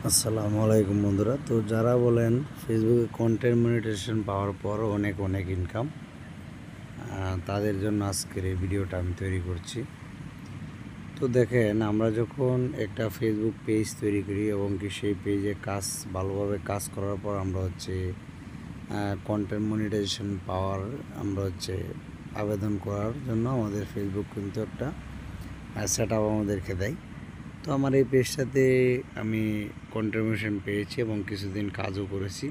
আসসালামু আলাইকুম বন্ধুরা। তো যারা বলেন ফেসবুকে কন্টেন্ট মনিটাইজেশন পাওয়ার পর অনেক ইনকাম, তাদের জন্য আজকের এই ভিডিওটা আমি তৈরি করছি। তো দেখেন, আমরা যখন একটা ফেসবুক পেজ তৈরি করি এবং কি সেই পেজে ভালোভাবে কাজ করার পর আমরা কন্টেন্ট মনিটাইজেশন পাওয়ার আবেদন করার জন্য আমাদের ফেসবুক কিন্তু একটা সেট আপ আমাদেরকে দেয়। তো আমার এই পেজটাতে আমি কন্ট্রিবিউশন পেয়েছি এবং কিছুদিন কাজও করেছি।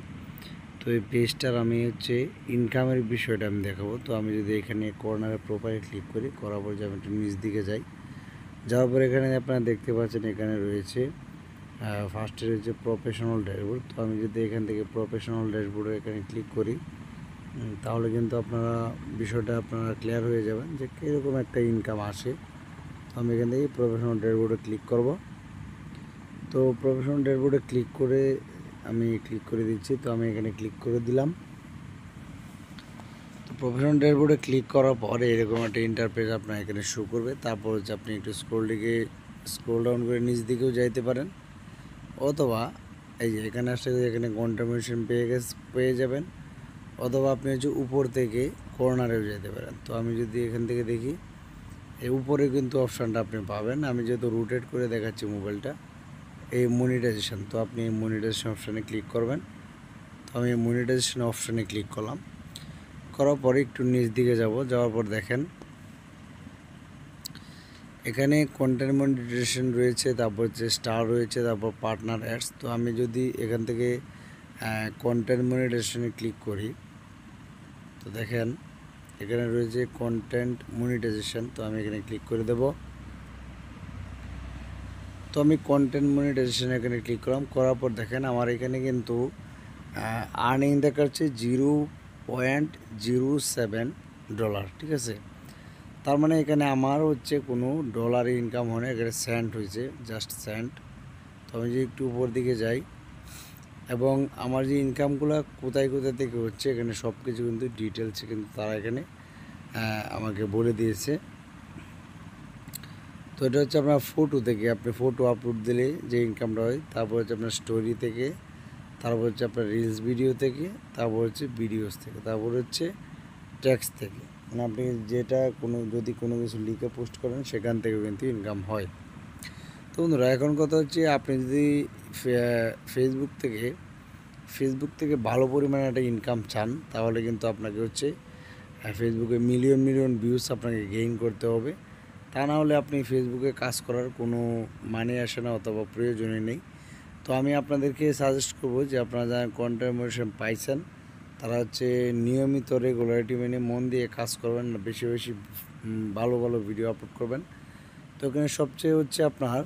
তো এই পেজটার আমি ইনকামের বিষয়টা আমি দেখাবো। তো আমি যদি এখানে কর্নারে প্রোফাইল ক্লিক করি, করার পর যে আমি একটু নিচ দিকে যাওয়ার পর এখানে আপনারা দেখতে পাচ্ছেন এখানে রয়েছে ফার্স্টে রয়েছে প্রফেশনাল ড্যাশবোর্ড। তো আমি যদি এখান থেকে প্রফেশনাল ড্যাশবোর্ডে এখানে ক্লিক করি, তাহলে কিন্তু বিষয়টা আপনারা ক্লিয়ার হয়ে যাবেন যে কীরকম একটা ইনকাম আসে। তো আমি এখান থেকে প্রফেশনাল ড্যাশবোর্ডে ক্লিক করব। তো প্রফেশনাল ড্যাশবোর্ডে ক্লিক করে দিচ্ছি। তো আমি এখানে ক্লিক করে দিলাম। তো প্রফেশনাল ড্যাশবোর্ডে ক্লিক করার পরে এরকম একটা ইন্টারফেস আপনার এখানে শো করবে। তারপর আপনি একটু স্ক্রল ডাউন করে নিচ দিকেও যাইতে পারেন, অথবা এই যে এখানে আসলে এখানে কন্ট্রিবিউশন পেয়ে যাবেন, অথবা আপনি উপর থেকে কর্নারেও যেতে পারেন। তো আমি যদি এখান থেকে দেখি, এই উপরে কিন্তু অপশানটা আপনি পাবেন। আমি যেহেতু রোটেট করে দেখাচ্ছি মোবাইলটা, এই মনিটাইজেশন। তো আপনি এই মনিটাইজেশন অপশানে ক্লিক করবেন। তো আমি এই মনিটাইজেশন অপশানে ক্লিক করলাম। করার পরে একটু নিচ দিকে যাওয়ার পর দেখেন এখানে কন্টেন্ট মনিটাইজেশন রয়েছে, তারপর স্টার রয়েছে, তারপর পার্টনার অ্যাডস। তো আমি যদি এখান থেকে কন্টেন্ট মনিটাইজেশনে ক্লিক করি, তো দেখেন এখানে রয়েছে কন্টেন্ট মনিটাইজেশন। তো আমি এখানে ক্লিক করে দেব। তো আমি কন্টেন্ট মনিটাইজেশন এখানে ক্লিক করলাম। করার পর দেখেন আমার এখানে কিন্তু আর্নিং দেখাচ্ছে $0.07। ঠিক আছে, তার মানে এখানে আমার কোনো ডলার ইনকাম হয় না, এখানে সেন্ট হয়েছে, জাস্ট সেন্ট। তো আমি যে একটু উপর দিকে যাই এবং আমার যে ইনকামগুলো কোথায় থেকে হচ্ছে, এখানে সব কিছু কিন্তু ডিটেলসে কিন্তু তারা এখানে আমাকে বলে দিয়েছে। তো এটা আপনার ফটো থেকে, আপনি ফটো আপলোড দিলে যে ইনকামটা হয়, তারপর আপনার স্টোরি থেকে, তারপর আপনার রিলস ভিডিও থেকে, তারপর ভিডিওস থেকে, তারপর ট্যাক্স থেকে। মানে আপনি যেটা যদি কোনো কিছু লিখে পোস্ট করেন সেখান থেকেও কিন্তু ইনকাম হয়। তো বন্ধুরা, এখন কথা আপনি যদি ফেসবুক থেকে ভালো পরিমাণে একটা ইনকাম চান, তাহলে কিন্তু আপনাকে ফেসবুকে মিলিয়ন ভিউজ আপনাকে গেইন করতে হবে। তা না হলে আপনি ফেসবুকে কাজ করার কোনো মানে আসে না, অথবা প্রয়োজনই নেই। তো আমি আপনাদেরকে সাজেস্ট করব যে আপনারা যারা কন্টেন্ট মনিটাইজেশন পাইছেন, তারা নিয়মিত রেগুলারিটি মেনে মন দিয়ে কাজ করবেন, বেশি ভালো ভিডিও আপলোড করবেন। তো এখানে সবচেয়ে আপনার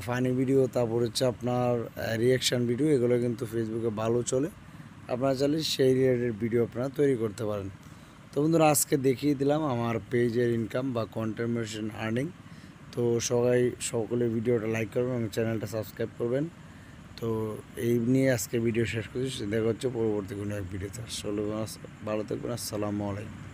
ফানি ভিডিও, তারপর আপনার রিয়াকশান ভিডিও, এগুলো কিন্তু ফেসবুকে ভালো চলে। আপনারা চাইলে সেই রিলেটেড ভিডিও আপনারা তৈরি করতে পারেন। তো বন্ধুরা, আজকে দেখিয়ে দিলাম আমার পেজের ইনকাম বা কন্টেন্ট মনিটাইজেশন আর্নিং। তো সকলে ভিডিওটা লাইক করবেন এবং চ্যানেলটা সাবস্ক্রাইব করবেন। তো এই নিয়ে আজকে ভিডিও শেষ করছি। দেখা হচ্ছে পরবর্তী কোনো এক ভিডিওতে। ভালো থাকবেন। আসসালামু আলাইকুম।